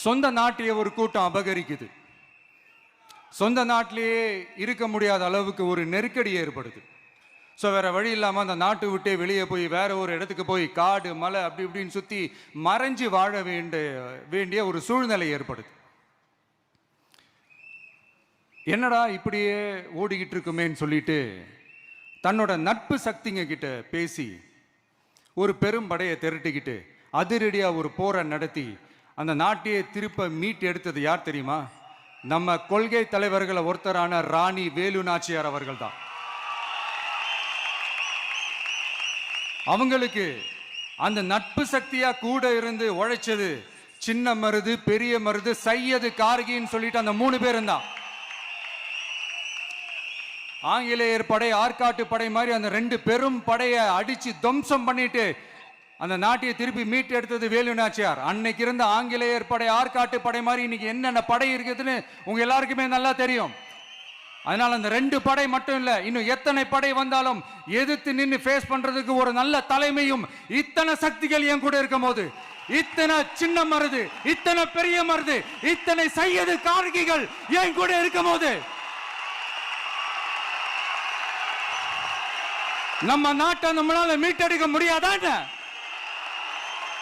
சொந்த நாட்டையே ஒரு கூட்டம் அபகரிக்குது. சொந்த நாட்டிலேயே இருக்க முடியாத அளவுக்கு ஒரு நெருக்கடி ஏற்படுது. ஸோ வேற வழி இல்லாமல் அந்த நாட்டை விட்டே வெளியே போய் வேற ஒரு இடத்துக்கு போய் காடு மலை அப்படி இப்படின்னு சுற்றி மறைஞ்சு வாழ வேண்டிய ஒரு சூழ்நிலை ஏற்படுது. என்னடா இப்படியே ஓடிக்கிட்டு இருக்குமேன்னு சொல்லிட்டு தன்னோட நட்பு சக்திங்க கிட்ட பேசி ஒரு பெரும் படையை திரட்டிக்கிட்டு அதிரடியாக ஒரு போரை நடத்தி அந்த நாட்டையே திருப்ப மீட்டு எடுத்தது யார் தெரியுமா? நம்ம கொள்கை தலைவர்களை ஒருத்தரான ராணி வேலு நாச்சியார் அவர்கள் தான். அவங்களுக்கு அந்த நட்பு சக்தியா கூட இருந்து உழைச்சது சின்ன மருது, பெரிய மருது, சையது, கார்கின்னு சொல்லிட்டு அந்த 3 பேரும் தான். ஆங்கிலேயர் படை, ஆற்காட்டு படை மாதிரி அந்த 2 பெரும் படையை அடிச்சு துவம்சம் பண்ணிட்டு அந்த நாட்டையை திருப்பி மீட்டு எடுத்தது வேலு நாச்சியார். அன்னைக்கு இருந்த ஆங்கிலேயர் படை, ஆற்காட்டு படை மாதிரி இன்னைக்கு என்னென்ன படை இருக்குதுன்னு உங்க எல்லாருக்குமே நல்லா தெரியும். அதனால அந்த 2 படை மட்டும் இல்ல, இன்னும் எத்தனை படை வந்தாலும் எதிர்த்து நின்று ஃபேஸ் பண்றதுக்கு ஒரு நல்ல தலைமையும் இத்தனை சக்திகள் என் கூட இருக்கும் போது, இத்தனை சின்ன மருது, இத்தனை பெரிய மருது, இத்தனை சையது, கார்கிகள் என் கூட இருக்கும் போது நம்ம நாட்டை நம்மளால மீட்டெடுக்க முடியாதா?